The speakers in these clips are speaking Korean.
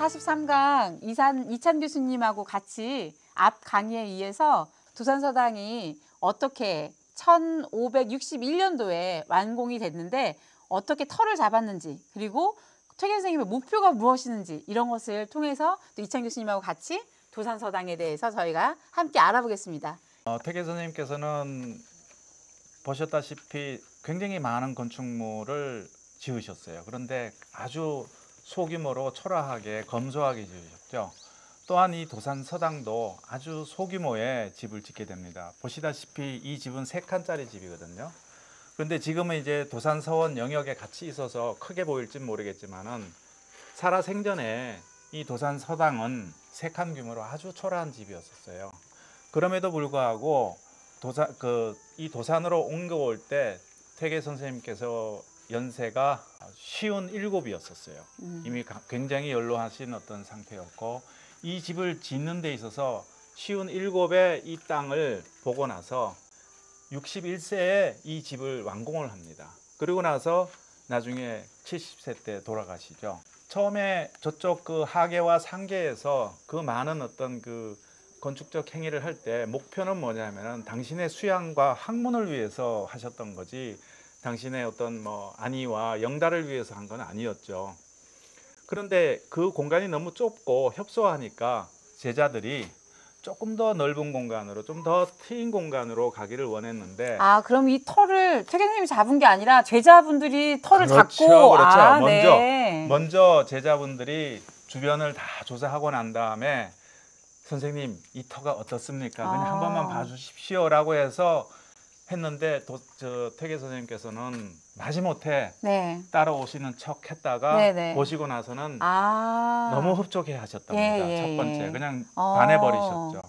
43강 이찬 교수님하고 같이 앞 강의에 의해서 도산서당이 어떻게 1561년도에 완공이 됐는데 어떻게 터를 잡았는지, 그리고 퇴계 선생님의 목표가 무엇이는지, 이런 것을 통해서 또 이찬 교수님하고 같이 도산서당에 대해서 저희가 함께 알아보겠습니다. 퇴계 선생님께서는 보셨다시피 굉장히 많은 건축물을 지으셨어요. 그런데 아주 소규모로 초라하게 검소하게 지으셨죠. 또한 이 도산서당도 아주 소규모의 집을 짓게 됩니다. 보시다시피 이 집은 3칸짜리 집이거든요. 그런데 지금은 이제 도산서원 영역에 같이 있어서 크게 보일지 모르겠지만은 살아생전에 이 도산서당은 3칸 규모로 아주 초라한 집이었어요. 그럼에도 불구하고 이 도산으로 옮겨올 때 퇴계 선생님께서 연세가 57이었었어요. 이미 굉장히 연로하신 어떤 상태였고, 이 집을 짓는 데 있어서 57에 이 땅을 보고 나서 61세에 이 집을 완공을 합니다. 그리고 나서 나중에 70세 때 돌아가시죠. 처음에 저쪽 그 하계와 상계에서 그 많은 어떤 그 건축적 행위를 할 때 목표는 뭐냐면은 당신의 수양과 학문을 위해서 하셨던 거지, 당신의 어떤 뭐 안위와 영달을 위해서 한 건 아니었죠. 그런데 그 공간이 너무 좁고 협소하니까 제자들이 조금 더 넓은 공간으로, 좀 더 트인 공간으로 가기를 원했는데, 그럼 이 터를 퇴계 선생님이 잡은 게 아니라 제자분들이 터를 그렇죠, 잡고. 그렇죠. 네. 먼저 제자분들이 주변을 다 조사하고 난 다음에 선생님 이 터가 어떻습니까? 그냥 한 번만 봐주십시오라고 해서 했는데, 퇴계 선생님께서는 마지못해 네. 따라오시는 척 했다가 네네. 보시고 나서는 너무 흡족해 하셨답니다. 첫 번째 그냥 반해버리셨죠.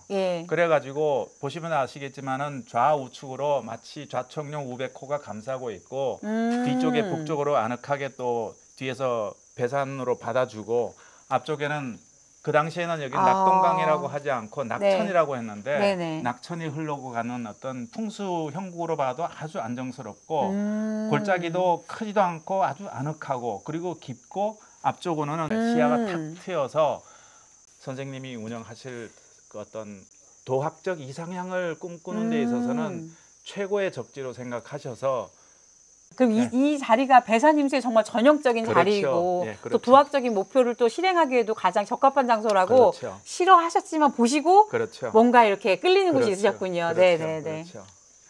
그래가지고 보시면 아시겠지만은 좌우측으로 마치 좌청룡 우백호가 감싸고 있고, 뒤쪽에 북쪽으로 아늑하게 또 뒤에서 배산으로 받아주고, 앞쪽에는 그 당시에는 여기 낙동강이라고 하지 않고 낙천이라고 했는데, 네네. 낙천이 흘러고 가는 어떤 풍수 형국으로 봐도 아주 안정스럽고, 골짜기도 크지도 않고 아주 아늑하고, 그리고 깊고, 앞쪽으로는 시야가 탁 트여서 선생님이 운영하실 그 어떤 도학적 이상향을 꿈꾸는 데 있어서는 최고의 적지로 생각하셔서. 그럼 이 자리가 배산임수의 정말 전형적인 자리이고, 또 도학적인 목표를 또 실행하기에도 가장 적합한 장소라고 싫어하셨지만 보시고 뭔가 이렇게 끌리는 곳이 있으셨군요. 네네네.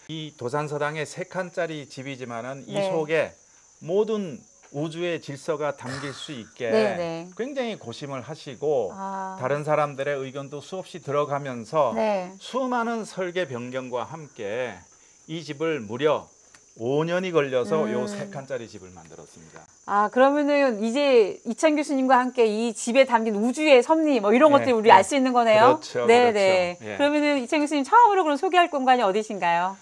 이 도산서당의 3칸짜리 집이지만은 이 속에 모든 우주의 질서가 담길 수 있게 굉장히 고심을 하시고, 다른 사람들의 의견도 수없이 들어가면서 수많은 설계 변경과 함께 이 집을 무려 5년이 걸려서 요 3칸짜리 집을 만들었습니다. 그러면은 이제 이찬 교수님과 함께 이 집에 담긴 우주의 섭리 뭐 이런 것들 우리 알 수 있는 거네요. 그렇죠. 네네. 그렇죠. 그러면은 이찬 교수님 처음으로 그럼 소개할 공간이 어디신가요?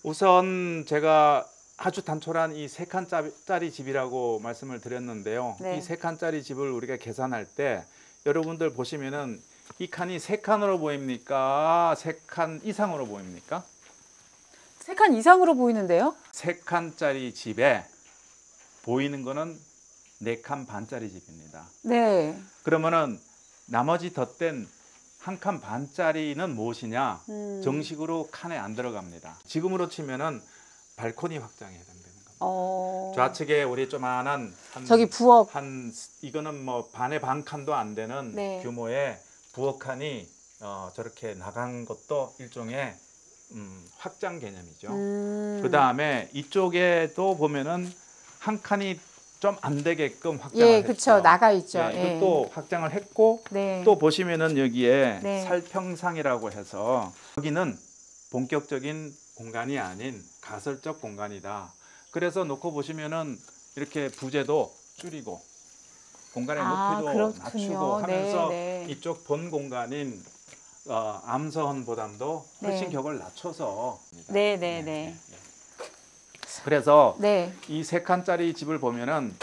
우선 제가 아주 단촐한 이 3칸짜리 집이라고 말씀을 드렸는데요. 이 3칸짜리 집을 우리가 계산할 때 여러분들 보시면은 이 칸이 3칸으로 보입니까? 3칸 이상으로 보입니까? 3칸 이상으로 보이는데요? 3칸짜리 집에 보이는 거는 4칸 반짜리 집입니다. 네. 그러면은 나머지 덧댄 1칸 반짜리는 무엇이냐? 정식으로 칸에 안 들어갑니다. 지금으로 치면은 발코니 확장해야 된다는 겁니다. 좌측에 우리 조만한 저기 부엌 이거는 뭐 반의 반 칸도 안 되는 규모의 부엌 칸이 저렇게 나간 것도 일종의 확장 개념이죠. 그 다음에 이쪽에도 보면은 한 칸이 좀 안 되게끔 확장을 했죠. 그렇죠. 나가 있죠. 이것도 확장을 했고, 또 보시면은 여기에 살평상이라고 해서 여기는 본격적인 공간이 아닌 가설적 공간이다. 그래서 놓고 보시면은 이렇게 부재도 줄이고 공간의 높이도 낮추고 하면서 이쪽 본 공간인 암서헌보담도 훨씬 격을 낮춰서. 그래서 이 3칸짜리 집을 보면은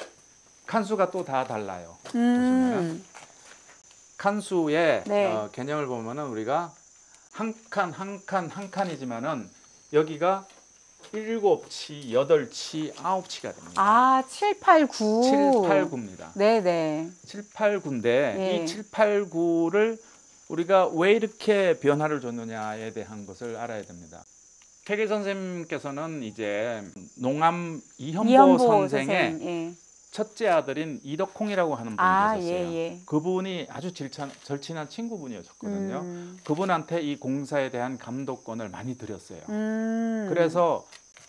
칸수가 또 다 달라요. 보시면은 칸수의 개념을 보면은 우리가 한 칸이지만은 여기가 7치, 8치, 9치가 됩니다. 아, 7, 8, 9. 7, 8, 9입니다. 네네. 7, 8, 9인데 예. 이 7, 8, 9를 우리가 왜 이렇게 변화를 줬느냐에 대한 것을 알아야 됩니다. 태계 선생님께서는 이제 농암 이현보 선생의 예. 첫째 아들인 이덕홍이라고 하는 분이 계셨어요. 예. 그분이 아주 절친한 친구분이었거든요. 그분한테 이 공사에 대한 감독권을 많이 드렸어요. 그래서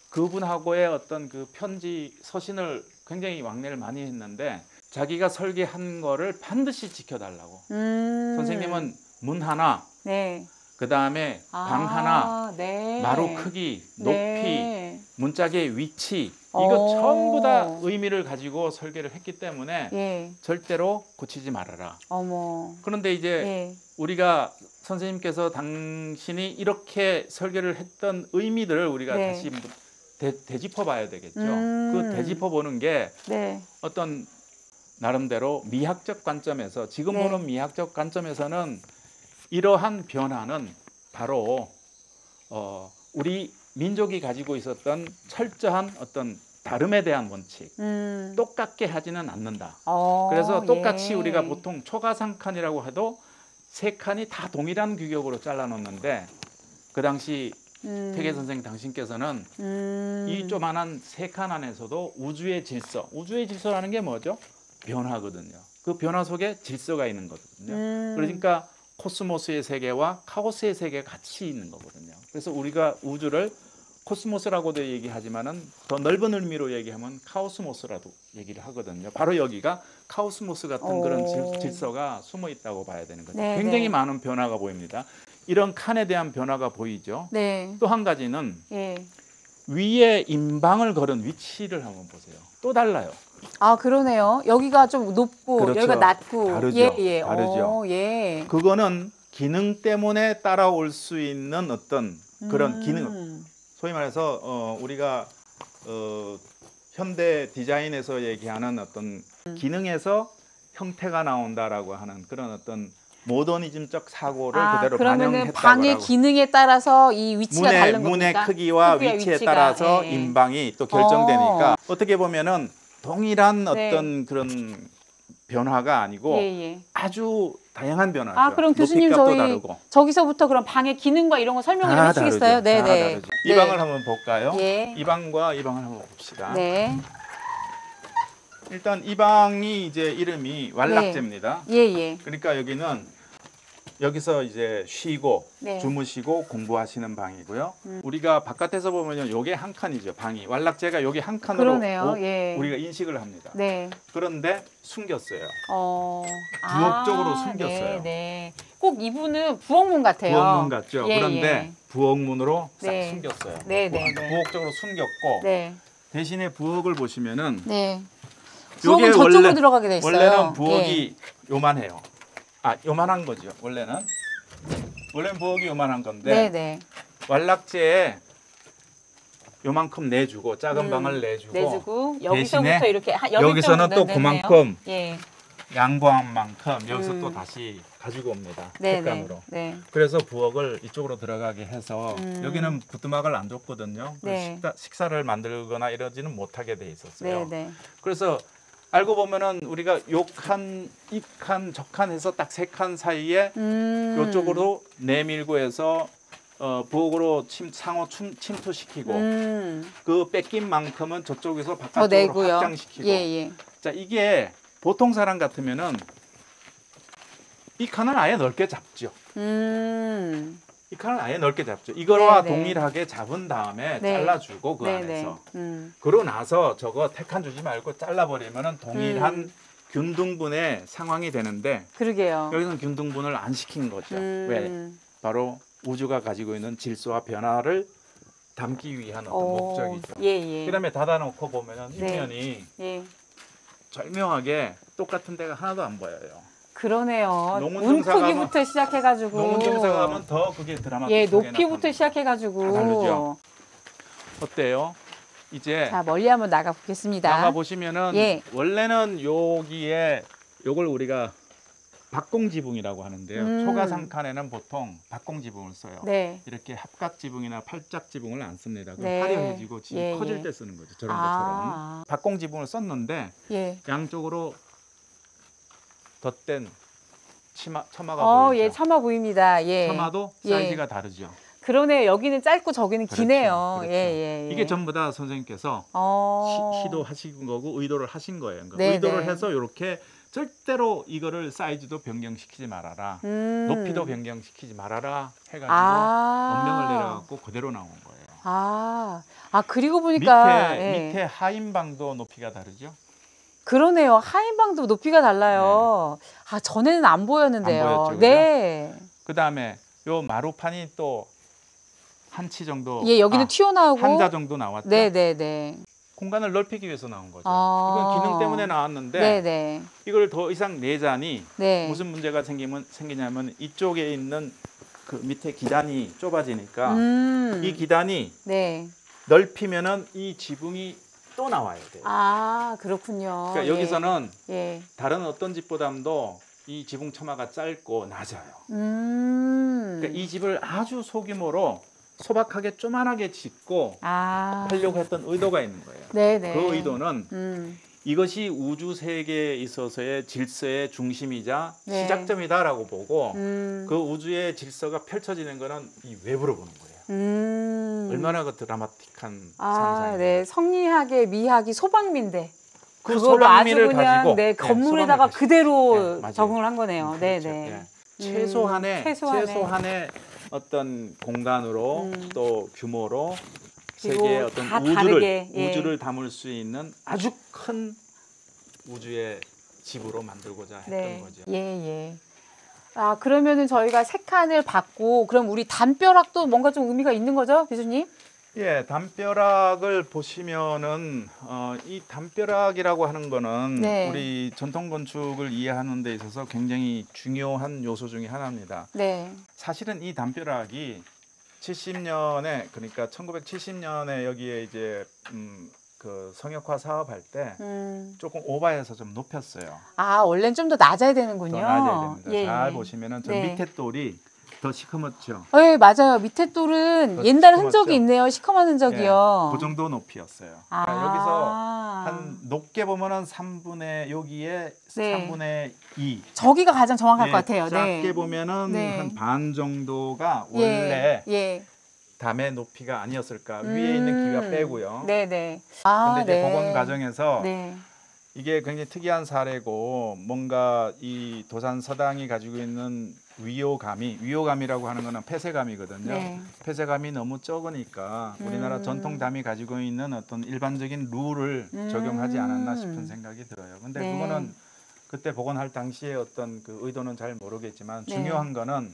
그분하고의 어떤 그 편지 서신을 굉장히 왕래를 많이 했는데 자기가 설계한 거를 반드시 지켜달라고. 선생님은 문 하나, 네. 그 다음에 방 하나, 네. 마루 크기, 높이, 네. 문짝의 위치 이거 전부 다 의미를 가지고 설계를 했기 때문에 예. 절대로 고치지 말아라. 어머. 그런데 이제 예. 우리가 선생님께서 당신이 이렇게 설계를 했던 의미들을 우리가 네. 다시 되짚어 봐야 되겠죠. 그 되짚어 보는 게 네. 어떤 나름대로 미학적 관점에서 지금 네. 보는 미학적 관점에서는 이러한 변화는 바로 우리 민족이 가지고 있었던 철저한 어떤 다름에 대한 원칙, 똑같게 하지는 않는다. 그래서 똑같이 예. 우리가 보통 초가상칸이라고 해도 세 칸이 다 동일한 규격으로 잘라놓는데 그 당시 태계 선생 당신께서는 이 조만한 세 칸 안에서도 우주의 질서라는 게 뭐죠? 변화거든요. 그 변화 속에 질서가 있는 거거든요. 그러니까 코스모스의 세계와 카오스의 세계가 같이 있는 거거든요. 그래서 우리가 우주를 코스모스라고도 얘기하지만은 더 넓은 의미로 얘기하면 카오스모스라도 얘기를 하거든요. 바로 여기가 카오스모스 같은 그런 질서가 숨어 있다고 봐야 되는 거죠. 네, 굉장히 네. 많은 변화가 보입니다. 이런 칸에 대한 변화가 보이죠. 네. 또 한 가지는 예. 위에 인방을 걸은 위치를 한번 보세요. 또 달라요. 아, 그러네요. 여기가 좀 높고 그렇죠. 여기가 낮고. 다르죠. 예. 다르죠. 예. 그거는 기능 때문에 따라올 수 있는 어떤 그런 기능, 소위 말해서 우리가 현대 디자인에서 얘기하는 어떤 기능에서 형태가 나온다라고 하는 그런 어떤 모더니즘적 사고를 그대로 그러면은 반영했다고. 방의 기능에 따라서 이 위치가 다른 겁니까? 문의 크기와 위치에 따라서 예. 인방이 또 결정되니까 어떻게 보면은 동일한 네. 어떤 그런 변화가 아니고 예. 아주 다양한 변화죠. 그럼 교수님 저기서부터 그럼 방의 기능과 이런 거 설명을 해주시겠어요? 네네. 이 방을 한번 볼까요? 예. 이 방과 이 방을 한번 봅시다. 네. 일단 이 방이 이제 이름이 왈락제입니다. 예. 그러니까 여기서 이제 쉬고 네. 주무시고 공부하시는 방이고요. 우리가 바깥에서 보면 요게 한 칸이죠. 방이 왈락제가 여기 한 칸으로 우리가 인식을 합니다. 네. 그런데 숨겼어요. 부엌 쪽으로 숨겼어요. 네. 꼭 이분은 부엌문 같아요. 부엌문 같죠. 그런데 부엌문으로 싹 숨겼어요. 네. 부엌 쪽으로 숨겼고 대신에 부엌을 보시면은 부엌은 저쪽으로 들어가게 돼 있어요. 원래는 부엌이 요만해요. 요만한 거죠. 원래는 부엌이 요만한 건데 왈락제에 요만큼 내주고 작은 방을 내주고 여기서부터 이렇게 여기서는 또 그만큼 양보한 만큼 여기서 또 다시 가지고 옵니다. 색감으로. 그래서 부엌을 이쪽으로 들어가게 해서 여기는 부뚜막을 안 줬거든요. 식사를 만들거나 이러지는 못하게 돼 있었어요. 그래서 알고 보면은 우리가 요 칸, 이 칸, 저 칸 해서 딱 세 칸 사이에 요쪽으로 내밀고 해서 부엌으로 상호 침투시키고 그 뺏긴 만큼은 저쪽에서 바깥쪽으로 확장시키고 자, 이게 보통 사람 같으면은 이 칸을 아예 넓게 잡죠. 이 칸을 아예 넓게 잡죠. 이거와 동일하게 잡은 다음에 잘라주고 그 안에서 그러고 나서 저거 택칸 주지 말고 잘라버리면은 동일한 균등분의 상황이 되는데 그러게요. 여기서는 균등분을 안 시킨 거죠. 왜? 바로 우주가 가지고 있는 질서와 변화를 담기 위한 어떤 목적이죠. 그다음에 닫아놓고 보면은 뒷면이 절묘하게 똑같은 데가 하나도 안 보여요. 그러네요. 문 크기부터 시작해가지고 농문정사 가면 더 그게 드라마틱하게 높이부터 시작해가지고 다르죠. 어때요? 이제 자, 멀리 한번 나가 보겠습니다. 나가 보시면은 원래는 여기에 요걸 우리가 박공지붕이라고 하는데요. 초가상칸에는 보통 박공지붕을 써요. 네. 이렇게 합각지붕이나 팔짝지붕을 안 씁니다. 그럼 네. 화려해지고 집이 예, 커질 예. 때 쓰는 거죠. 저런 것처럼. 박공지붕을 썼는데 예. 양쪽으로 덧댄 처마가 보이죠. 예, 처마 보입니다. 예. 처마도 사이즈가 다르죠. 그러네요. 여기는 짧고 저기는 그렇죠. 기네요. 그렇죠. 예. 이게 전부 다 선생님께서 시도하신 거고 의도를 하신 거예요. 그러니까 네, 의도를 네. 해서 이렇게 절대로 이거를 사이즈도 변경시키지 말아라. 높이도 변경시키지 말아라 해가지고 엄명을 내려갖고 그대로 나온 거예요. 그리고 보니까 밑에 하인방도 높이가 다르죠. 그러네요. 하인방도 높이가 달라요. 네. 전에는 안 보였는데요. 안 보였죠, 네. 그다음에 요 마루판이 또 한 치 정도. 예, 여기는 튀어나오고 한자 정도 나왔죠. 네. 공간을 넓히기 위해서 나온 거죠. 이건 기능 때문에 나왔는데 네. 이걸 더 이상 내자니 네. 무슨 문제가 생기냐면 이쪽에 있는 그 밑에 기단이 좁아지니까 이 기단이 네. 넓히면은 이 지붕이 또 나와야 돼요. 그렇군요. 그러니까 여기서는 예. 다른 어떤 집보다도 이 지붕 처마가 짧고 낮아요. 그러니까 이 집을 아주 소규모로 소박하게 쪼만하게 짓고 하려고 했던 의도가 있는 거예요. 네네. 그 의도는 이것이 우주 세계에 있어서의 질서의 중심이자 네. 시작점이다라고 보고 그 우주의 질서가 펼쳐지는 거는 이 외부로 보는 거예요. 얼마나 그 드라마틱한 상상이에요. 네. 성리학의 미학이 소방미인데 그 소방미를 가지고 건물에다가 그대로 맞아요. 적응을 한 거네요. 그렇죠. 네네. 최소한의 어떤 공간으로 또 규모로 세계의 어떤 우주를 담을 수 있는 아주 큰 우주의 집으로 만들고자 했던 거죠. 예. 그러면은 저희가 세 칸을 받고 그럼 우리 담벼락도 뭔가 좀 의미가 있는 거죠, 교수님? 예, 담벼락을 보시면은 이 담벼락이라고 하는 거는 우리 전통 건축을 이해하는 데 있어서 굉장히 중요한 요소 중에 하나입니다. 네. 사실은 이 담벼락이 70년에 그러니까 1970년에 여기에 이제 그 성역화 사업할 때 조금 오버해서 좀 높였어요. 원래는 좀 더 낮아야 되는군요. 더 낮아야 됩니다. 잘 보시면은 저 밑에 돌이 더 시커멓죠. 네, 맞아요. 밑에 돌은 옛날 흔적이 있네요. 시커먼 흔적이요. 그 정도 높이였어요. 그러니까 여기서 한 높게 보면은 3분의 여기에 3분의 2. 저기가 가장 정확할 것 같아요. 작게 보면은 한 반 정도가 원래 담의 높이가 아니었을까. 위에 있는 기가 빼고요. 네네. 근데 이제 복원 과정에서 이게 굉장히 특이한 사례고 뭔가 이 도산 서당이 가지고 있는 위호감이라고 하는 거는 폐쇄감이거든요. 폐쇄감이 너무 적으니까 우리나라 전통 담이 가지고 있는 어떤 일반적인 룰을 적용하지 않았나 싶은 생각이 들어요. 근데 그거는 그때 복원할 당시에 어떤 그 의도는 잘 모르겠지만 중요한 거는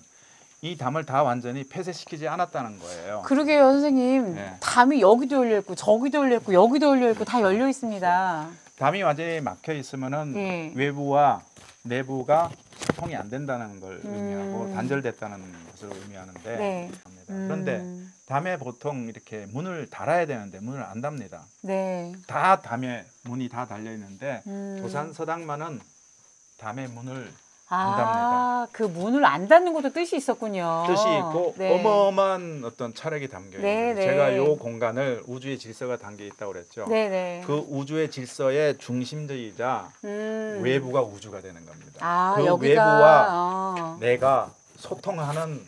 이 담을 다 완전히 폐쇄시키지 않았다는 거예요. 그러게요, 선생님. 담이 여기도 열려 있고 저기도 열려 있고 여기도 열려 있고 다 열려 있습니다. 담이 완전히 막혀 있으면은 외부와 내부가 소통이 안 된다는 걸 의미하고 단절됐다는 것을 의미하는데 그런데 담에 보통 이렇게 문을 달아야 되는데 문을 안 답니다. 다 담에 문이 다 달려 있는데 도산 서당만은 담에 문을 안 답니다. 그 문을 안 닫는 것도 뜻이 있었군요. 뜻이 있고 어마어마한 어떤 철학이 담겨 있는 거예요. 제가 이 공간을 우주의 질서가 담겨 있다고 그랬죠. 그 우주의 질서의 중심지이자 외부가 우주가 되는 겁니다. 그 외부와 내가 소통하는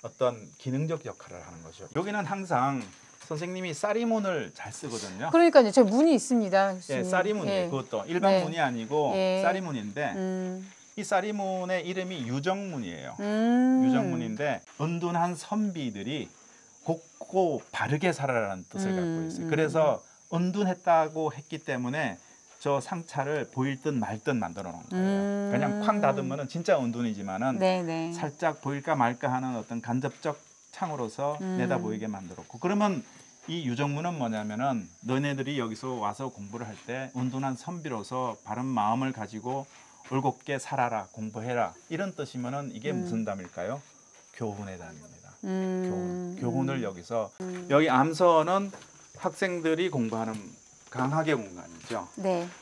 어떤 기능적 역할을 하는 거죠. 여기는 항상 선생님이 쌀이문을 잘 쓰거든요. 그러니까요. 저 문이 있습니다. 쌀이문이에요. 그것도 일반 문이 아니고 쌀이문인데 이 쌀이문의 이름이 유정문이에요. 유정문인데 은둔한 선비들이 곱고 바르게 살아라는 뜻을 갖고 있어요. 그래서 은둔했다고 했기 때문에 저 상차를 보일 듯 말 듯 만들어 놓은 거예요. 그냥 쾅 닫으면 진짜 은둔이지만은 살짝 보일까 말까 하는 어떤 간접적 창으로서 내다 보이게 만들었고, 그러면 이 유정문은 뭐냐면은 너네들이 여기서 와서 공부를 할 때 은둔한 선비로서 바른 마음을 가지고 올곧게 살아라, 공부해라, 이런 뜻이면은 이게 무슨 담일까요? 교훈의 담입니다. 교훈을 여기서 여기 암서는 학생들이 공부하는 강학의 공간이죠.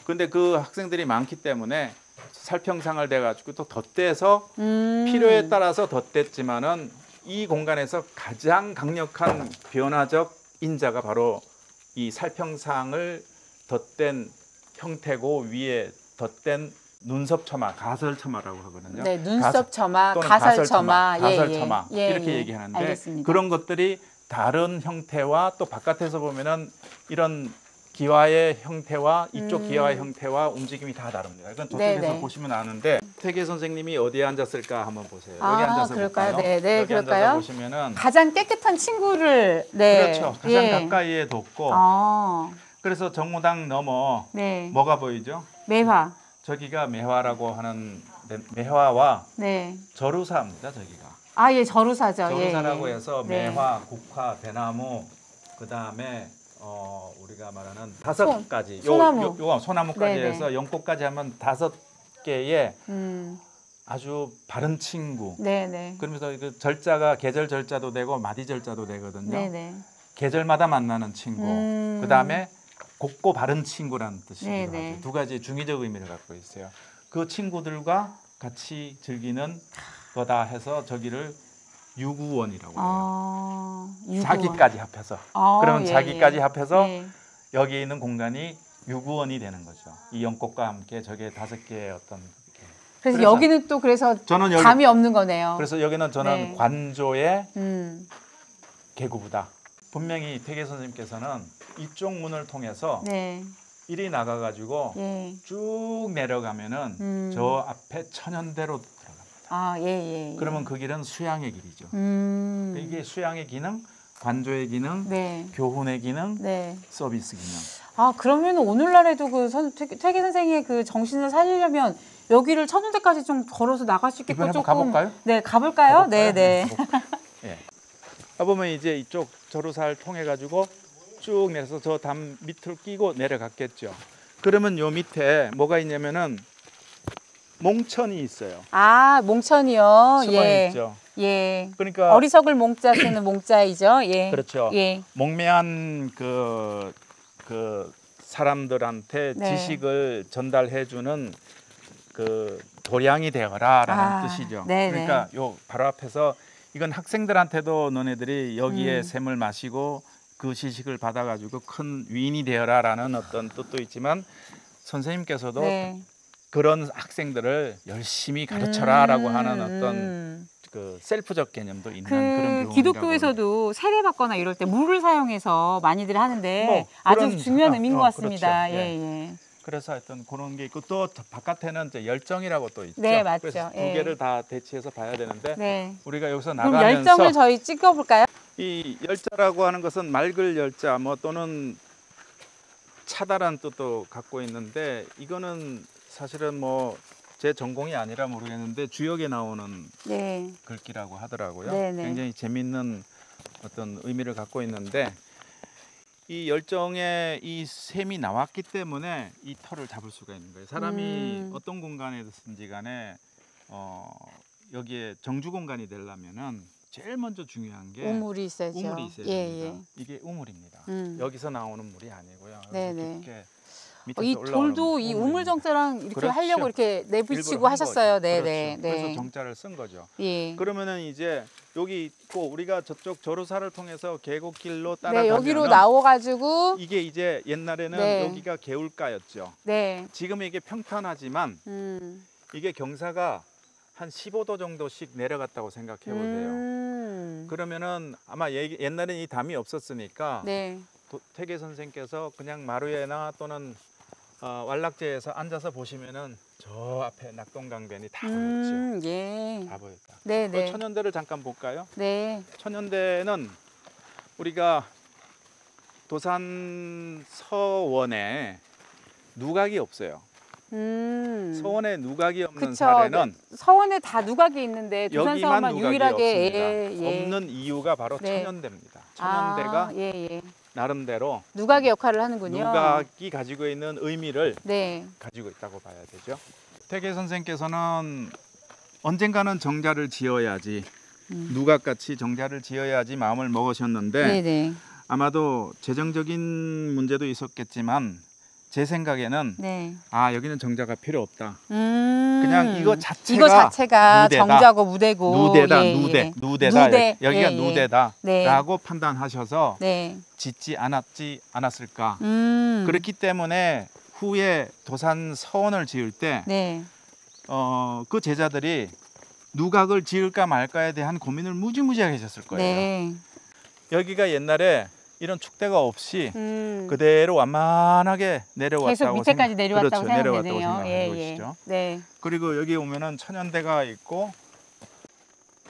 근데 그 학생들이 많기 때문에 살평상을 돼가지고 또 덧대서 필요에 따라서 덧댔지만은 이 공간에서 가장 강력한 변화적 인자가 바로 이 살평상을 덧댄 형태고 위에 덧댄 눈썹처마, 가설처마라고 하거든요. 네, 눈썹처마, 가설처마, 가설처마 이렇게 얘기하는데 알겠습니다. 그런 것들이 다른 형태와 또 바깥에서 보면은 이런 기와의 형태와 이쪽 기와의 형태와 움직임이 다 다릅니다. 이건 저쪽에서 보시면 아는데 태계 선생님이 어디에 앉았을까 한번 보세요. 여기 앉아서 그럴까요? 볼까요? 네, 여기 그럴까요? 앉아서 보시면은 가장 깨끗한 친구를 그렇죠. 가장 가까이에 뒀고 아. 그래서 정무당 넘어 네. 뭐가 보이죠? 매화. 저기가 매화라고 하는 매화와 저루사입니다. 저기가. 아, 예, 저루사죠. 저루사라고 해서 매화, 국화, 대나무, 그 다음에 우리가 말하는 5가지. 소나무. 요 소나무까지 해서 연꽃까지 하면 5개의 아주 바른 친구. 네네. 그러면서 그 절자가 계절 절자도 되고 마디 절자도 되거든요. 네네. 계절마다 만나는 친구. 그 다음에 곱고 바른 친구라는 뜻이기도 하죠. 2가지 중의적 의미를 갖고 있어요. 그 친구들과 같이 즐기는 거다 해서 저기를 유구원이라고 해요. 유구원. 자기까지 합해서. 그러면 자기까지 합해서 여기 있는 공간이 유구원이 되는 거죠. 이 연꽃과 함께 저게 5개의 어떤. 그래서 여기는 또 저는 감이 없는 거네요. 그래서 여기는 저는 관조의 계구부다. 분명히 태계 선생님께서는 이쪽 문을 통해서 이리 나가가지고 쭉 내려가면은 저 앞에 천연대로 들어갑니다. 그러면 그 길은 수양의 길이죠. 이게 수양의 기능, 관조의 기능, 교훈의 기능, 서비스 기능. 아, 그러면 오늘날에도 그 태계 선생의 그 정신을 살리려면 여기를 천연대까지 좀 걸어서 나갈 수 있겠고 조금 가볼까요? 네, 가볼까요? 네. 가보면 이제 이쪽 저루사를 통해 가지고 쭉 내려서 저 담 밑을 끼고 내려갔겠죠. 그러면 요 밑에 뭐가 있냐면은 몽천이 있어요. 아, 몽천이요. 숨어 있죠. 그러니까 어리석을 몽자 쓰는 몽자이죠. 그렇죠. 몽매한 그 사람들한테 지식을 전달해주는 그 도량이 되어라라는 뜻이죠. 그러니까 요 바로 앞에서 이건 학생들한테도 너네들이 여기에 샘을 마시고 그 지식을 받아가지고 큰 위인이 되어라라는 어떤 뜻도 있지만 선생님께서도 그런 학생들을 열심히 가르쳐라라고 하는 어떤 그 셀프적 개념도 있는 그런 교훈이라고. 기독교에서도 세례받거나 이럴 때 물을 사용해서 많이들 하는데 아주 중요한 의미인 것 같습니다. 그렇죠. 그래서 하여튼 그런 게 있고 또 바깥에는 이제 열정이라고 또 있죠. 네, 맞죠. 그래서 2개를 다 대치해서 봐야 되는데 우리가 여기서 나가면서 그럼 열정을 저희 찍어볼까요? 이 열자라고 하는 것은 맑을 열자 뭐 또는 차다란 뜻도 갖고 있는데 이거는 사실은 뭐 제 전공이 아니라 모르겠는데 주역에 나오는 글귀라고 하더라고요. 굉장히 재미있는 어떤 의미를 갖고 있는데 이 열정에 이 샘이 나왔기 때문에 이 털을 잡을 수가 있는 거예요. 사람이 어떤 공간에든지 간에 여기에 정주 공간이 되려면은 제일 먼저 중요한 게 우물이 있어야죠. 우물이 있어야 됩니다. 이게 우물입니다. 여기서 나오는 물이 아니고요. 깊게 이 돌도 이 우물 정자랑 이렇게 하려고 이렇게 내비치고 하셨어요. 그래서 정자를 쓴 거죠. 그러면은 이제 여기 있고 우리가 저쪽 저루사를 통해서 계곡길로 따라가면 여기로 나와가지고 이게 이제 옛날에는 여기가 개울가였죠. 지금 이게 평탄하지만 이게 경사가 한 15도 정도씩 내려갔다고 생각해 보세요. 그러면은 아마 옛날에는 이 담이 없었으니까 태계 선생께서 그냥 마루에나 또는 완락제에서 앉아서 보시면은 저 앞에 낙동강변이 다 보였죠. 다 보였다. 천연대를 잠깐 볼까요? 천연대는 우리가 도산 서원에 누각이 없어요. 서원에 누각이 없는 사례는 서원에 다 누각이 있는데 도산 서원만 유일하게 없는 이유가 바로 천연대입니다. 천연대가 나름대로 누각의 역할을 하는군요. 누각이 가지고 있는 의미를 가지고 있다고 봐야 되죠. 태계 선생께서는 언젠가는 정자를 지어야지 누각같이 정자를 지어야지 마음을 먹으셨는데 아마도 재정적인 문제도 있었겠지만 제 생각에는 네. 아 여기는 정자가 필요 없다. 그냥 이거 자체가 누대다. 정자고 무대고 누대다. 예, 누대다. 누대. 여기가 예, 누대다라고 판단하셔서 네. 짓지 않았을까. 그렇기 그렇기 때문에 후에 도산 서원을 지을 때 네. 그 제자들이 누각을 지을까 말까에 대한 고민을 무지무지하게 하셨을 거예요. 네. 여기가 옛날에 이런 축대가 없이 그대로 완만하게 내려왔다고 계속 밑에까지 내려왔다고 그렇죠. 생각되네요. 생각해 보시죠. 네. 그리고 여기 오면은 천연대가 있고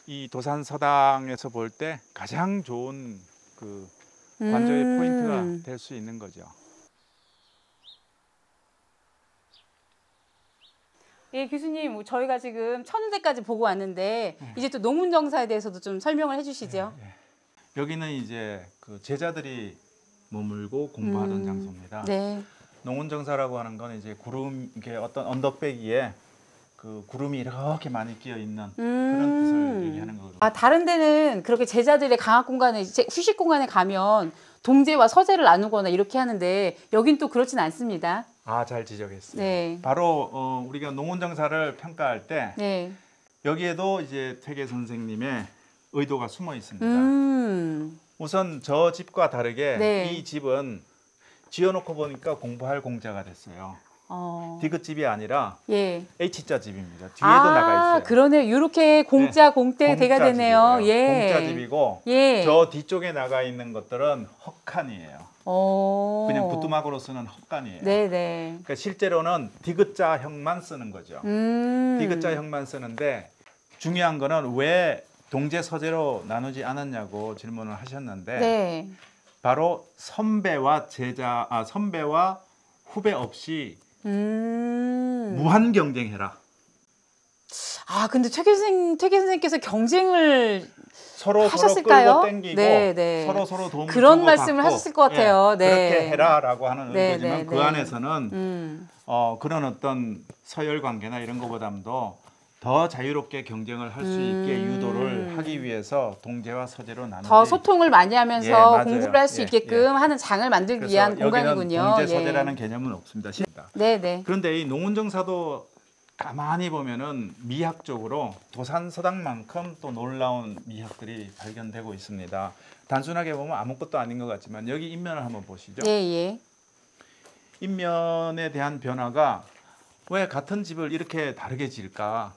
이 도산 서당에서 볼 때 가장 좋은 그 관저의 포인트가 될 수 있는 거죠. 예, 교수님, 저희가 지금 천운대까지 보고 왔는데 이제 또 농문정사에 대해서도 좀 설명을 해주시죠. 여기는 이제 그 제자들이 머물고 공부하던 장소입니다. 네. 농문정사라고 하는 건 이제 구름 이게 어떤 언덕배기에 그 구름이 이렇게 많이 끼어 있는 그런 뜻을 얘기하는 거거든요. 아, 다른 데는 그렇게 제자들의 강학 공간에 휴식 공간에 가면 동제와 서제를 나누거나 이렇게 하는데 여긴 또 그렇진 않습니다. 아, 잘 지적했어요. 네. 바로 우리가 농문정사를 평가할 때 네. 여기에도 이제 퇴계 선생님의 의도가 숨어 있습니다. 우선 저 집과 다르게 네. 이 집은 지어놓고 보니까 공부할 공자가 됐어요. 디귿집이 아니라 예. H자 집입니다. 뒤에도 나가 있어요. 그러네요. 이렇게 공자, 공대 대가 되네요. 예. 공자집이고 예. 저 뒤쪽에 나가 있는 것들은 헛간이에요. 그냥 부뚜막으로 쓰는 헛간이에요. 네네. 그러니까 실제로는 디귿자형만 쓰는 거죠. 디귿자형만 쓰는데 중요한 거는 왜 동제 서제로 나누지 않았냐고 질문을 하셨는데 네. 바로 선배와 후배 없이 무한 경쟁해라. 아, 근데 퇴계 선생님께서 경쟁을 서로 하셨을까요? 끌고 땡기고 네. 서로 도움을 그런 주고 말씀을 받고, 하셨을 것 같아요. 네. 그렇게 해라라고 하는 네, 의도지만 네, 그 네. 안에서는 그런 어떤 서열 관계나 이런 것보다도 더 자유롭게 경쟁을 할 수 있게 유도를 하기 위해서 동제와 서제로 나누지. 더 소통을 많이 하면서 맞아요. 공부를 할 수 있게끔 하는 장을 만들기 위한 공간이군요. 여기는 동제 서제라는 개념은 없습니다. 네네. 그런데 이 농문정사도 가만히 보면은 미학적으로 도산 서당만큼 또 놀라운 미학들이 발견되고 있습니다. 단순하게 보면 아무것도 아닌 것 같지만 여기 인면을 한번 보시죠. 예. 인면에 대한 변화가 왜 같은 집을 이렇게 다르게 지을까?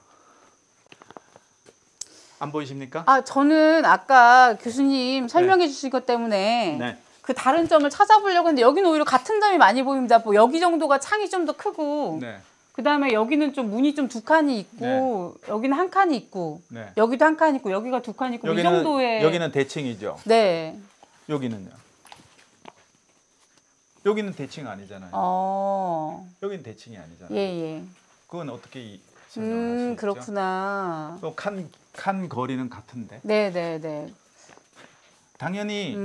안 보이십니까? 아, 저는 아까 교수님 설명해 주신 것 때문에 그 다른 점을 찾아보려고 했는데 여기는 오히려 같은 점이 많이 보입니다. 뭐 여기 정도가 창이 좀 더 크고 그다음에 여기는 좀 문이 좀 두 칸이 있고 여기는 한 칸이 있고 여기도 한 칸 있고 여기가 두 칸 있고 이 정도의 여기는 대칭이죠. 네. 여기는요. 여기는 대칭 아니잖아요. 여기는 대칭이 아니잖아요. 예. 그건 어떻게 설명하시겠죠? 그렇구나. 또 칸 거리는 같은데. 네. 당연히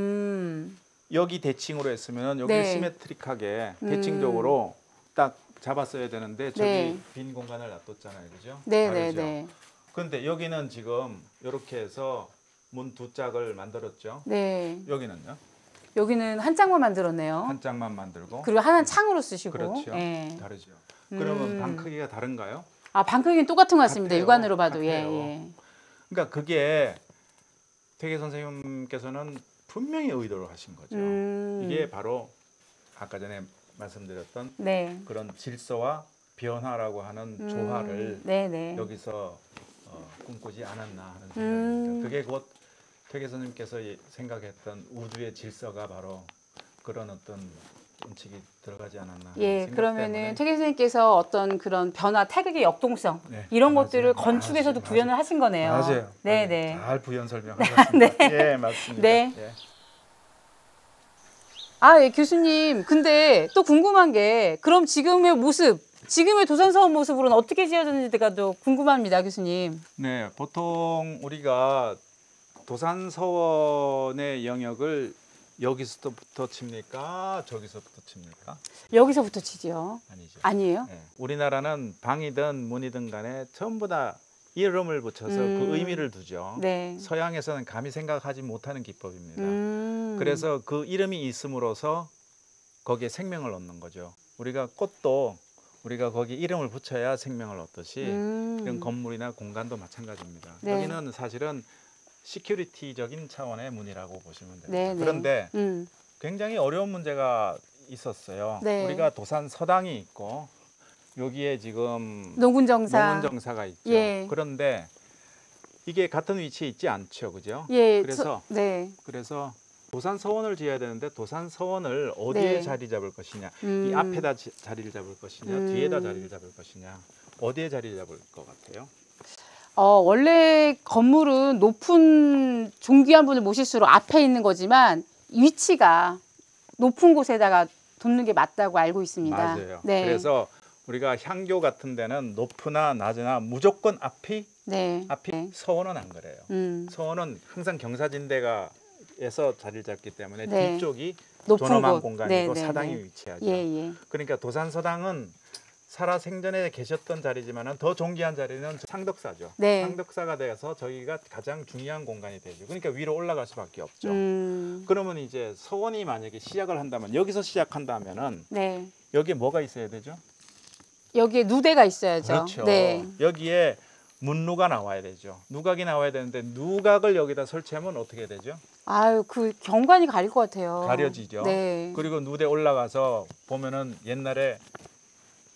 여기 대칭으로 했으면 여기 시메트릭하게 대칭적으로 딱 잡았어야 되는데 저기 빈 공간을 놔뒀잖아요, 그죠? 네. 그런데 여기는 지금 이렇게 해서 문 두 짝을 만들었죠. 네. 여기는요? 여기는 한 짝만 만들었네요. 한 짝만 만들고. 그리고 하나는 창으로 쓰시고. 그렇죠. 다르죠. 그러면 방 크기가 다른가요? 아, 방 크기는 똑같은 것 같습니다. 같아요. 육안으로 봐도. 같아요. 예. 그러니까 그게 퇴계 선생님께서는 분명히 의도를 하신 거죠. 이게 바로 아까 전에 말씀드렸던 그런 질서와 변화라고 하는 조화를 여기서 꿈꾸지 않았나 하는 생각입니다. 그게 곧 퇴계 선생님께서 생각했던 우주의 질서가 바로 그런 어떤 원칙이 들어가지 않았나. 그러면은 퇴계 선생님께서 어떤 그런 변화, 태극의 역동성 이런 것들을 건축에서도 구현을 하신 거네요. 맞아요. 네. 잘 부연 설명하셨습니다. 예, 맞습니다. 예, 교수님. 근데 또 궁금한 게 그럼 지금의 도산서원 모습으로는 어떻게 지어졌는지가 또 궁금합니다, 교수님. 네, 보통 우리가 도산서원의 영역을 여기서부터 칩니까? 저기서부터 칩니까? 여기서부터 치죠. 아니죠. 아니에요? 우리나라는 방이든 문이든 간에 전부 다 이름을 붙여서 그 의미를 두죠. 서양에서는 감히 생각하지 못하는 기법입니다. 그래서 그 이름이 있음으로써 거기에 생명을 얻는 거죠. 우리가 꽃도 우리가 거기 이름을 붙여야 생명을 얻듯이 이런 건물이나 공간도 마찬가지입니다. 네. 여기는 사실은 시큐리티적인 차원의 문이라고 보시면 됩니다. 네, 네. 그런데 굉장히 어려운 문제가 있었어요. 네. 우리가 도산 서당이 있고 여기에 지금 농군정사가 있죠. 예. 그런데 이게 같은 위치에 있지 않죠, 그죠? 예. 네. 그래서 도산 서원을 지어야 되는데 도산 서원을 어디에 네. 자리 잡을 것이냐, 이 앞에다 자리를 잡을 것이냐, 뒤에다 자리를 잡을 것이냐, 어디에 자리를 잡을 것 같아요? 원래 건물은 높은 존귀한 분을 모실수록 앞에 있는 거지만 위치가 높은 곳에다가 뒀는 게 맞다고 알고 있습니다. 맞아요. 네. 그래서 우리가 향교 같은 데는 높으나 낮으나 무조건 앞이 네. 서원은 안 그래요. 서원은 항상 경사진대가에서 자리를 잡기 때문에 네. 뒤쪽이 높은 존엄한 곳. 공간이고 네, 네, 사당이 네. 위치하죠. 예. 그러니까 도산서당은 살아 생전에 계셨던 자리지만은 더 존귀한 자리는 상덕사죠. 네. 상덕사가 돼서 저희가 가장 중요한 공간이 되죠. 그러니까 위로 올라갈 수밖에 없죠. 그러면 이제 서원이 만약에 시작을 한다면 여기서 시작한다면은 네. 여기에 뭐가 있어야 되죠? 여기에 누대가 있어야죠. 그렇죠. 네. 여기에 문루가 나와야 되죠. 누각이 나와야 되는데 누각을 여기다 설치하면 어떻게 되죠? 아유, 그 경관이 가릴 것 같아요. 가려지죠. 네. 그리고 누대 올라가서 보면은 옛날에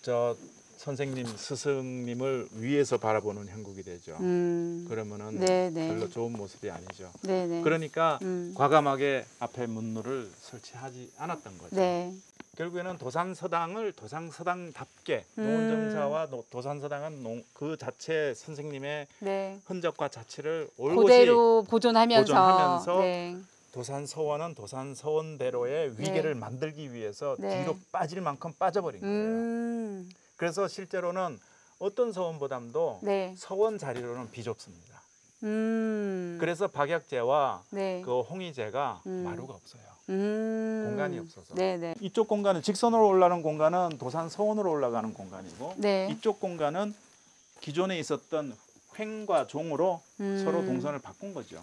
저 선생님 스승님을 위에서 바라보는 형국이 되죠. 그러면은 네네. 별로 좋은 모습이 아니죠. 네네. 그러니까 과감하게 앞에 문루를 설치하지 않았던 거죠. 네. 결국에는 도산서당을 도산서당답게 농원정사와 도산서당은 그 자체 선생님의 네. 흔적과 자체를 올곧이 그대로 보존하면서 네. 도산서원은 도산서원대로의 위계를 만들기 위해서 네. 뒤로 빠질 만큼 빠져버린 거예요. 그래서 실제로는 어떤 서원보담도 네. 서원 자리로는 비좁습니다. 그래서 박약제와 네. 그 홍의제가 마루가 없어요. 공간이 없어서. 네네. 이쪽 공간은 직선으로 올라가는 공간은 도산서원으로 올라가는 공간이고 네. 이쪽 공간은 기존에 있었던 횡과 종으로 서로 동선을 바꾼 거죠.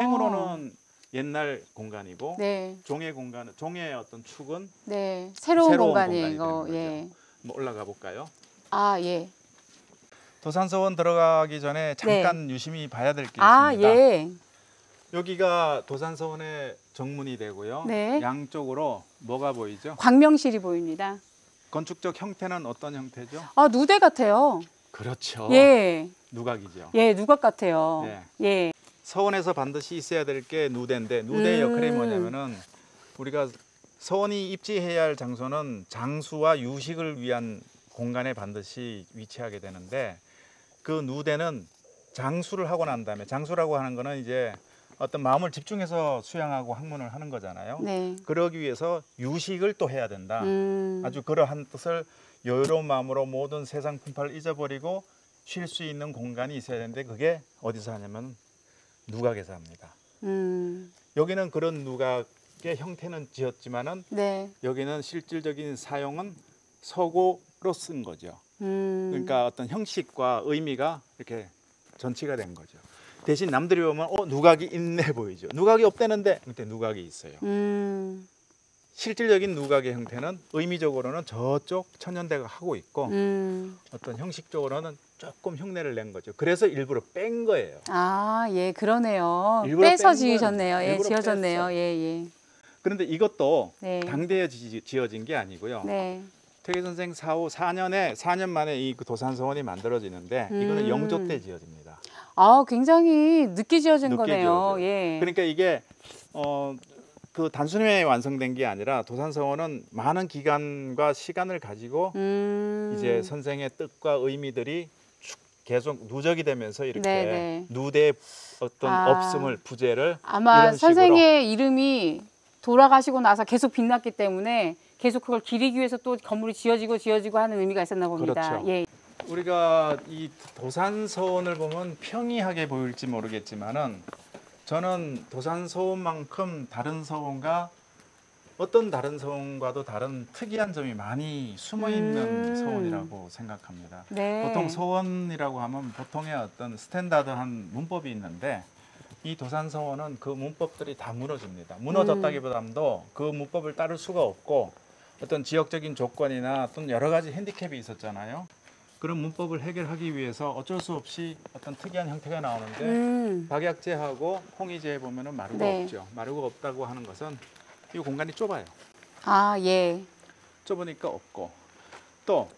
횡으로는 옛날 공간이고 네. 종의 어떤 축은 네. 새로운 공간이 되는 이거 거죠. 예. 뭐 올라가 볼까요? 아, 예. 도산서원 들어가기 전에 잠깐 유심히 봐야 될 게 있습니다. 아, 예. 여기가 도산서원의 정문이 되고요. 네. 양쪽으로 뭐가 보이죠? 광명실이 보입니다. 건축적 형태는 어떤 형태죠? 아, 누대 같아요. 그렇죠. 예. 누각이죠. 예, 누각 같아요. 네. 예. 서원에서 반드시 있어야 될 게 누대인데 누대의 역할이 뭐냐면은 우리가 서원이 입지해야 할 장소는 장수와 유식을 위한 공간에 반드시 위치하게 되는데 그 누대는 장수를 하고 난 다음에 장수라고 하는 거는 이제 어떤 마음을 집중해서 수양하고 학문을 하는 거잖아요. 네. 그러기 위해서 유식을 또 해야 된다. 아주 그러한 뜻을 여유로운 마음으로 모든 세상 풍파를 잊어버리고 쉴 수 있는 공간이 있어야 되는데 그게 어디서 하냐면 누각에서 합니다. 여기는 그런 누각의 형태는 지었지만은 네. 여기는 실질적인 사용은 서고로 쓴 거죠. 그러니까 어떤 형식과 의미가 이렇게 전치가 된 거죠. 대신 남들이 보면 누각이 있네 보이죠. 누각이 없다는데 그때 누각이 있어요. 실질적인 누각의 형태는 의미적으로는 저쪽 천연대가 하고 있고 어떤 형식적으로는 조금 흉내를 낸 거죠. 그래서 일부러 뺀 거예요. 아, 예, 그러네요. 일부러 빼서 뺀 지으셨네요. 예, 일부러 지어졌네요. 뺐어. 예, 예. 그런데 이것도 네. 당대에 지어진 게 아니고요. 네. 퇴계 선생 사후 4년 만에 이 지서원이 만들어지는데 이거는 영조 때 지어집니다. 아, 굉장히 늦게 지어진 늦게 거네요. 지어져요. 예. 그러니까 이게 그 단순히 완성된 게 아니라 도산서원은 많은 기간과 시간을 가지고 이제 선생의 뜻과 의미들이 계속 누적이 되면서 이렇게 네네. 누대의 어떤 없음을 부재를 아마 이런 선생의 이름이 돌아가시고 나서 계속 빛났기 때문에 계속 그걸 기리기 위해서 또 건물이 지어지고 하는 의미가 있었나 봅니다. 그렇죠. 예. 우리가 이 도산서원을 보면 평이하게 보일지 모르겠지만은 저는 도산서원만큼 다른 서원과 어떤 다른 서원과도 다른 특이한 점이 많이 숨어 있는 서원이라고 생각합니다. 네. 보통 서원이라고 하면 보통의 어떤 스탠다드한 문법이 있는데 이 도산서원은 그 문법들이 다 무너집니다. 무너졌다기보다도 그 문법을 따를 수가 없고 어떤 지역적인 조건이나 또는 여러 가지 핸디캡이 있었잖아요. 그런 문법을 해결하기 위해서 어쩔 수 없이 어떤 특이한 형태가 나오는데 박약제하고 홍의제에 보면은 마루가 네. 없죠. 마루가 없다고 하는 것은 이 공간이 좁아요. 아, 예. 좁으니까 없고 또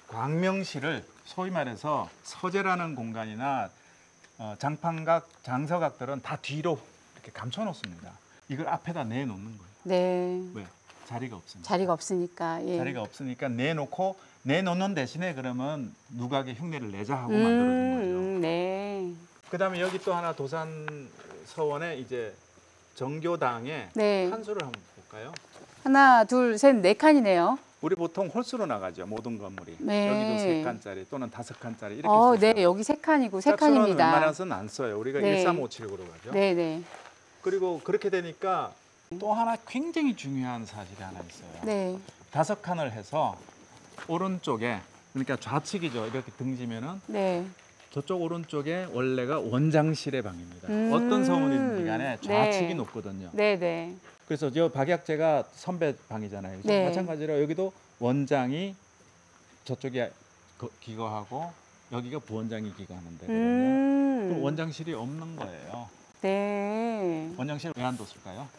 광명시를 소위 말해서 서재라는 공간이나 장판각, 장서각들은 다 뒤로 이렇게 감춰 놓습니다. 이걸 앞에다 내놓는 거예요. 네. 왜? 자리가 없으니까. 자리가 없으니까. 예. 자리가 없으니까 내놓는 대신에 그러면 누각의 흉내를 내자 하고 만들어준 거죠. 네. 그다음에 여기 또 하나 도산 서원에 이제 정교당의 네. 칸수를 한번 볼까요? 하나, 둘, 셋, 네 칸이네요. 우리 보통 홀수로 나가죠. 모든 건물이. 네. 여기도 3칸짜리 또는 5칸짜리 이렇게 쓰죠. 네, 여기 세 칸이고 세 칸입니다. 웬만해서는 안 써요. 우리가 네. 1357구로 가죠. 네, 네. 그리고 그렇게 되니까 또 하나 굉장히 중요한 사실이 하나 있어요. 네. 5칸을 해서 오른쪽에 그러니까 좌측이죠. 이렇게 등지면은 네. 저쪽 오른쪽에 원래가 원장실의 방입니다. 어떤 서문이든지 간에 좌측이 네. 높거든요. 네, 네. 그래서 저 박약제가 선배 방이잖아요. 네. 마찬가지로 여기도 원장이 저쪽에 기거하고 여기가 부원장이 기거하는 데거든요. 그럼 원장실이 없는 거예요. 네. 원장실 왜 안 뒀을까요?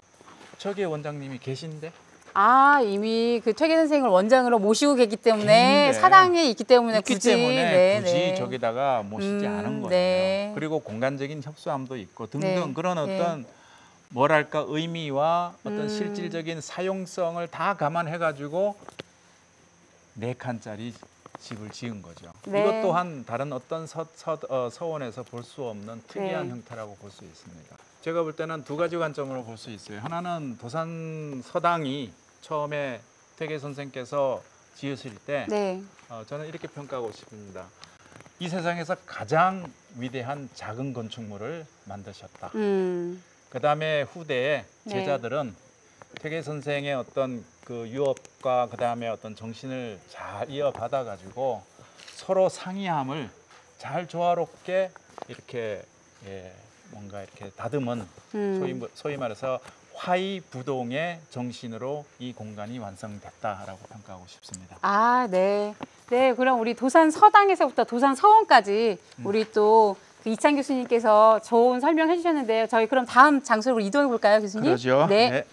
저기에 원장님이 계신데 아, 이미 그 퇴계 선생을 원장으로 모시고 계기 때문에 계신데. 사당에 있기 때문에 굳이 때문에 굳이 네. 저기다가 모시지 않은 거예요. 네. 그리고 공간적인 협소함도 있고 등등 네. 그런 어떤 뭐랄까 의미와 어떤 실질적인 사용성을 다 감안해 가지고 4칸짜리 집을 지은 거죠. 네. 이것 또한 다른 어떤 서원에서 볼 수 없는 특이한 네. 형태라고 볼 수 있습니다. 제가 볼 때는 두 가지 관점으로 볼 수 있어요. 하나는 도산 서당이 처음에 퇴계 선생께서 지으실 때 네. 저는 이렇게 평가하고 싶습니다. 이 세상에서 가장 위대한 작은 건축물을 만드셨다. 그다음에 후대에 제자들은 퇴계 선생의 어떤 그 유업과 그다음에 어떤 정신을 잘 이어받아 가지고 서로 상이함을 잘 조화롭게 이렇게 뭔가 이렇게 다듬은 소위 말해서 화이부동의 정신으로 이 공간이 완성됐다라고 평가하고 싶습니다. 아, 네. 네, 그럼 우리 도산 서당에서부터 도산 서원까지 우리 또 그 이찬 교수님께서 좋은 설명해 주셨는데요. 저희 그럼 다음 장소로 이동해 볼까요, 교수님? 그러죠. 네.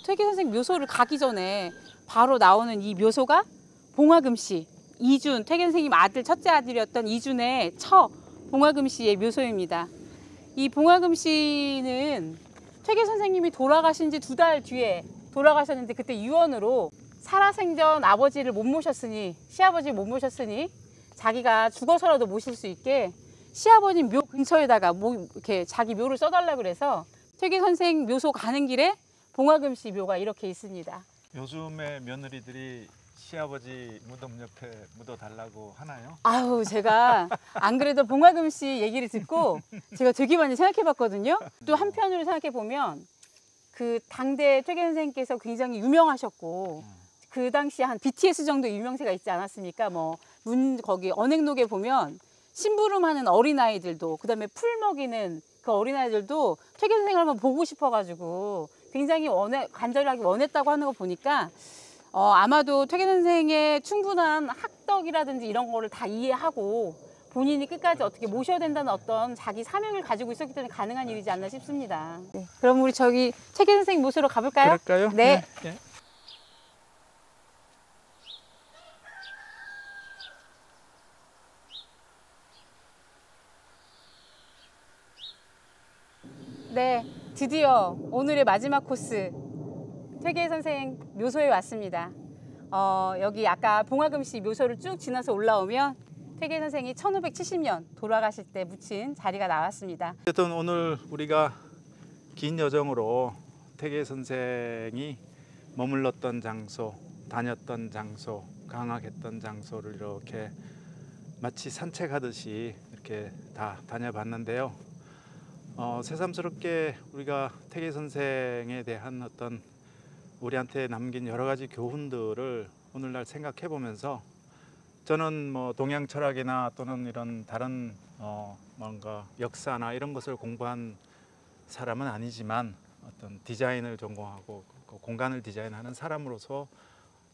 퇴계 선생 묘소를 가기 전에 바로 나오는 이 묘소가 봉화금씨 이준, 퇴계 선생님 아들 첫째 아들이었던 이준의 처 봉화금씨의 묘소입니다. 이 봉화금씨는 퇴계 선생님이 돌아가신 지 2달 뒤에 돌아가셨는데 그때 유언으로 살아생전 아버지를 못 모셨으니 시아버지를 못 모셨으니 자기가 죽어서라도 모실 수 있게 시아버님 묘 근처에다가 이렇게 자기 묘를 써달라 그래서 퇴계 선생 묘소 가는 길에 봉화금씨 묘가 이렇게 있습니다. 요즘에 며느리들이 시아버지 무덤 옆에 묻어달라고 하나요? 아우, 제가 안 그래도 봉화금씨 얘기를 듣고 제가 되게 많이 생각해봤거든요. 또 한편으로 생각해보면 그 당대 퇴계 선생님께서 굉장히 유명하셨고 그 당시 한 BTS 정도 유명세가 있지 않았습니까? 뭐 거기 언행록에 보면 심부름하는 어린아이들도 그다음에 풀 먹이는 그 어린아이들도 퇴계 선생을 한번 보고 싶어가지고 굉장히 간절하게 원했다고 하는 거 보니까 아마도 퇴계 선생의 충분한 학덕이라든지 이런 거를 다 이해하고 본인이 끝까지 어떻게 모셔야 된다는 어떤 자기 사명을 가지고 있었기 때문에 가능한 일이지 않나 싶습니다. 네. 그럼 우리 저기 퇴계 선생 모시러 가볼까요? 그럴까요? 네. 네. 네, 드디어 오늘의 마지막 코스 퇴계 선생 묘소에 왔습니다. 여기 아까 봉화금씨 묘소를 쭉 지나서 올라오면 퇴계 선생이 1570년 돌아가실 때 묻힌 자리가 나왔습니다. 어쨌든 오늘 우리가 긴 여정으로 퇴계 선생이 머물렀던 장소, 다녔던 장소, 강학했던 장소를 이렇게 마치 산책하듯이 이렇게 다 다녀봤는데요. 새삼스럽게 우리가 퇴계 선생에 대한 어떤 우리한테 남긴 여러 가지 교훈들을 오늘날 생각해 보면서 저는 뭐 동양 철학이나 또는 이런 다른 뭔가 역사나 이런 것을 공부한 사람은 아니지만 어떤 디자인을 전공하고 그 공간을 디자인하는 사람으로서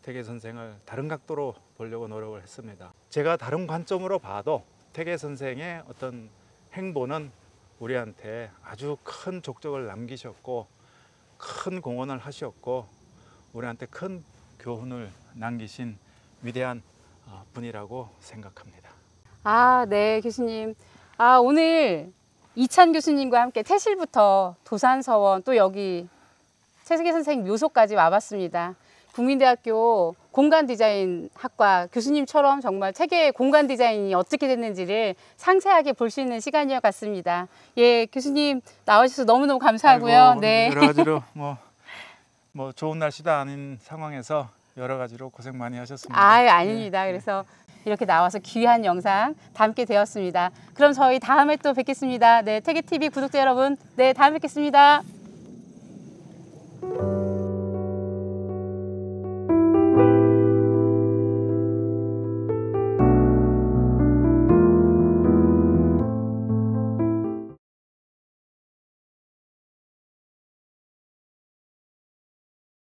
태계 선생을 다른 각도로 보려고 노력을 했습니다. 제가 다른 관점으로 봐도 태계 선생의 어떤 행보는 우리한테 아주 큰 족적을 남기셨고 큰 공헌을 하셨고 우리한테 큰 교훈을 남기신 위대한 분이라고 생각합니다. 네, 교수님. 오늘 이찬 교수님과 함께 태실부터 도산서원 또 여기 태계 선생 묘소까지 와봤습니다. 국민대학교 공간디자인학과 교수님처럼 정말 태계의 공간 디자인이 어떻게 됐는지를 상세하게 볼 수 있는 시간이었습니다. 예, 교수님 나와주셔서 너무너무 감사하고요. 아이고, 네. 여러 가지로 뭐 좋은 날씨도 아닌 상황에서 여러 가지로 고생 많이 하셨습니다. 아닙니다. 그래서 이렇게 나와서 귀한 영상 담게 되었습니다. 그럼 저희 다음에 또 뵙겠습니다. 네, 태계TV 구독자 여러분, 네, 다음에 뵙겠습니다.